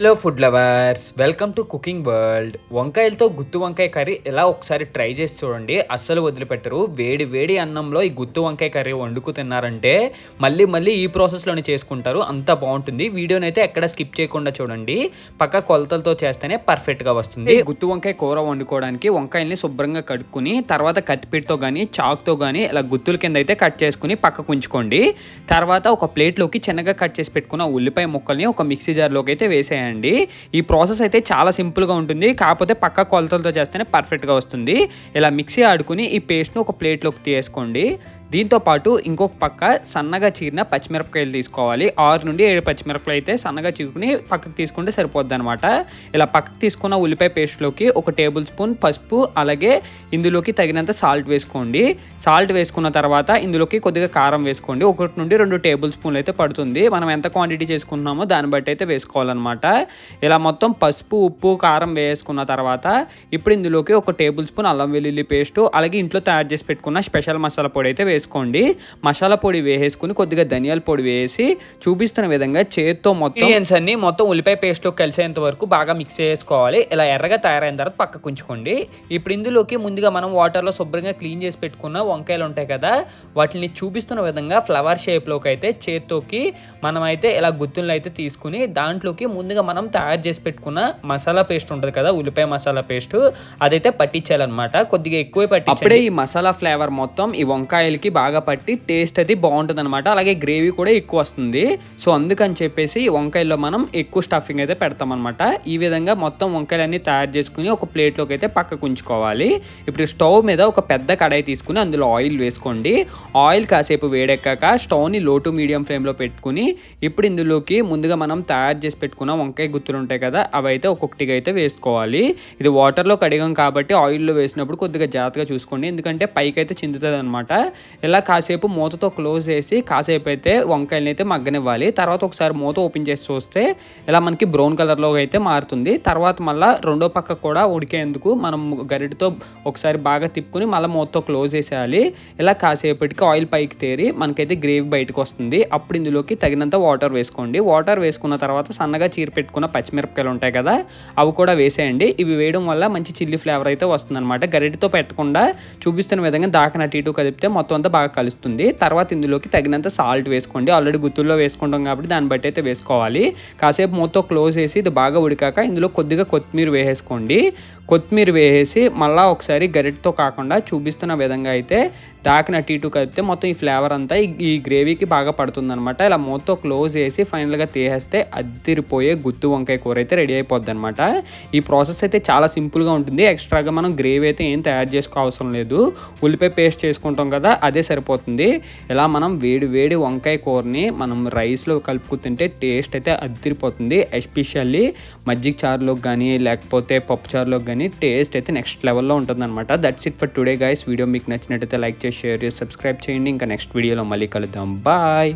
Hello food lovers, welcome to cooking world. వంకాయలతో గుత్తి వంకాయ కర్రీ ఎలా ఒకసారి ట్రై చేసి చూడండి, అస్సలు వదిలిపెట్టరు. వేడి వేడి అన్నంలో ఈ గుత్తి వంకాయ కర్రీ వండుకు తిన్నారంటే మళ్ళీ మళ్ళీ ఈ ప్రాసెస్లోనే చేసుకుంటారు, అంత బాగుంటుంది. వీడియోని అయితే ఎక్కడ స్కిప్ చేయకుండా చూడండి, పక్క కొలతలతో చేస్తేనే పర్ఫెక్ట్గా వస్తుంది. గుత్తి వంకాయ కూర వండుకోవడానికి వంకాయల్ని శుభ్రంగా కడుక్కుని తర్వాత కత్తిపీటతో కానీ చాక్తో కానీ ఇలా గుత్తుల కింద అయితే కట్ చేసుకుని పక్కకు ఉంచుకోండి. తర్వాత ఒక ప్లేట్లోకి చిన్నగా కట్ చేసి పెట్టుకున్న ఉల్లిపాయ ముక్కల్ని ఒక మిక్సీ జార్లోకి అయితే వేసేయండి. ఈ ప్రాసెస్ అయితే చాలా సింపుల్గా ఉంటుంది, కాకపోతే పక్క కొలతలతో చేస్తేనే పర్ఫెక్ట్గా వస్తుంది. ఇలా మిక్సీ ఆడుకుని ఈ పేస్ట్ను ఒక ప్లేట్లోకి తీసుకోండి. దీంతో పాటు ఇంకొక పక్క సన్నగా చీరిన పచ్చిమిరపకాయలు తీసుకోవాలి. 6 నుండి 7 పచ్చిమిరపకాయలు అయితే సన్నగా చీరుకుని పక్కకు తీసుకుంటే సరిపోద్ది అనమాట. ఇలా పక్కకు తీసుకున్న ఉల్లిపాయ పేస్ట్లోకి 1 టేబుల్ స్పూన్ పసుపు, అలాగే ఇందులోకి తగినంత సాల్ట్ వేసుకోండి. సాల్ట్ వేసుకున్న తర్వాత ఇందులోకి కొద్దిగా కారం వేసుకోండి. 1 నుండి 2 టేబుల్ స్పూన్లు అయితే పడుతుంది. మనం ఎంత క్వాంటిటీ చేసుకుంటున్నామో దాన్ని బట్టి అయితే వేసుకోవాలన్నమాట. ఇలా మొత్తం పసుపు, ఉప్పు, కారం వేసుకున్న తర్వాత ఇప్పుడు ఇందులోకి 1 టేబుల్ స్పూన్ అల్లం వెల్లుల్లి పేస్టు, అలాగే ఇంట్లో తయారు చేసి పెట్టుకున్న స్పెషల్ మసాలా పొడి అయితే వేసుకోండి. మసాలా పొడి వేసుకుని కొద్దిగా ధనియాల పొడి వేసి చూపిస్తున్న విధంగా చేత్తో మొత్తం ఉల్లిపాయ పేస్ట్తో కలిసేంత వరకు బాగా మిక్స్ చేసుకోవాలి. ఇలా ఎర్రగా తయారైన తర్వాత పక్కకు ఉంచుకోండి. ఇప్పుడు ఇందులోకి ముందుగా మనం వాటర్లో శుభ్రంగా క్లీన్ చేసి పెట్టుకున్న వంకాయలు ఉంటాయి కదా, వాటిని చూపిస్తున్న విధంగా ఫ్లవర్ షేప్లోకి అయితే చేత్తోకి మనం అయితే ఇలా గుత్తులను అయితే తీసుకుని దాంట్లోకి ముందుగా మనం తయారు చేసి పెట్టుకున్న మసాలా పేస్ట్ ఉంటుంది కదా, ఉల్లిపాయ మసాలా పేస్ట్, అదైతే పట్టించాలన్నమాట. కొద్దిగా ఎక్కువే పట్టి, అప్పుడే ఈ మసాలా ఫ్లేవర్ మొత్తం ఈ వంకాయలకి బాగా పట్టి టేస్ట్ అది బాగుంటుంది అనమాట. అలాగే గ్రేవీ కూడా ఎక్కువ వస్తుంది. సో అందుకని చెప్పేసి వంకాయల్లో మనం ఎక్కువ స్టఫింగ్ అయితే పెడతాం అనమాట. ఈ విధంగా మొత్తం వంకాయలన్నీ తయారు చేసుకుని ఒక ప్లేట్లోకి అయితే పక్కకు ఉంచుకోవాలి. ఇప్పుడు స్టవ్ మీద ఒక పెద్ద కడాయి తీసుకుని అందులో ఆయిల్ వేసుకోండి. ఆయిల్ కాసేపు వేడెక్కాక స్టవ్ని లో టు మీడియం ఫ్లేమ్లో పెట్టుకుని ఇప్పుడు ఇందులోకి ముందుగా మనం తయారు చేసి పెట్టుకున్న వంకాయ గుత్తులు ఉంటాయి కదా, అవి అయితే ఒక్కొక్కటిగా అయితే వేసుకోవాలి. ఇది వాటర్లో కడిగాం కాబట్టి ఆయిల్లో వేసినప్పుడు కొద్దిగా జాగ్రత్తగా చూసుకోండి, ఎందుకంటే పైకి అయితే చిందుతుంది అనమాట. ఇలా కాసేపు మూతతో క్లోజ్ చేసి కాసేపు అయితే వంకాయలని అయితే మగ్గనివ్వాలి. తర్వాత ఒకసారి మూత ఓపెన్ చేసి చూస్తే ఇలా మనకి బ్రౌన్ కలర్లో అయితే మారుతుంది. తర్వాత మళ్ళీ రెండో పక్క కూడా ఉడికేందుకు మనం గరిటతో ఒకసారి బాగా తిప్పుకుని మళ్ళీ మూతతో క్లోజ్ చేసేయాలి. ఇలా కాసేపటికి ఆయిల్ పైకి తేరి మనకైతే గ్రేవీ బయటకు వస్తుంది. అప్పుడు ఇందులోకి తగినంత వాటర్ వేసుకోండి. వాటర్ వేసుకున్న తర్వాత సన్నగా చీర పెట్టుకున్న పచ్చిమిరపకాయలు ఉంటాయి కదా, అవి కూడా వేసేయండి. ఇవి వేయడం వల్ల మంచి చిల్లీ ఫ్లేవర్ అయితే వస్తుంది అనమాట. గరిటతో పెట్టకుండా చూపిస్తున్న విధంగా దాకా అటు ఇటు కదిపితే మొత్తం అంతా బాగా కలుస్తుంది. తర్వాత ఇందులోకి తగినంత సాల్ట్ వేసుకోండి. ఆల్రెడీ గుత్తుల్లో వేసుకుంటాం కాబట్టి దాన్ని బట్టి అయితే వేసుకోవాలి. కాసేపు మూత క్లోజ్ చేసి ఇది బాగా ఉడికాక ఇందులో కొద్దిగా కొత్తిమీర వేసేసుకోండి. కొత్తిమీర వేసేసి మళ్ళీ ఒకసారి గరిటతో కాకుండా చూపిస్తున్న విధంగా అయితే దాకిన అటు ఇటు కలిపితే మొత్తం ఈ ఫ్లేవర్ అంతా ఈ గ్రేవీకి బాగా పడుతుంది అనమాట. ఇలా మూత క్లోజ్ చేసి ఫైనల్గా తీసేస్తే అద్దిరిపోయే గుత్తి వంకాయ కూర అయితే రెడీ అయిపోద్ది అనమాట. ఈ ప్రాసెస్ అయితే చాలా సింపుల్గా ఉంటుంది. ఎక్స్ట్రాగా మనం గ్రేవీ అయితే ఏం తయారు చేసుకో అవసరం లేదు. ఉల్లిపాయ పేస్ట్ చేసుకుంటాం కదా, అదే సరిపోతుంది. ఇలా మనం వేడి వేడి వంకాయ కూరని మనం రైస్లో కలుపుకు తింటే టేస్ట్ అయితే అద్దిరిపోతుంది. ఎస్పెషల్లీ మజ్జిగ చారులోకి కానీ లేకపోతే పప్పు చారులోకి కానీ టేస్ట్ అయితే నెక్స్ట్ లెవెల్లో ఉంటుంది అనమాట. That's it for today guys. Video మీకు నచ్చినట్టయితే లైక్ చేసి షేర్ చేసి సబ్స్క్రైబ్ చేయండి. ఇంకా నెక్స్ట్ వీడియోలో మళ్ళీ కలుద్దాం. బాయ్.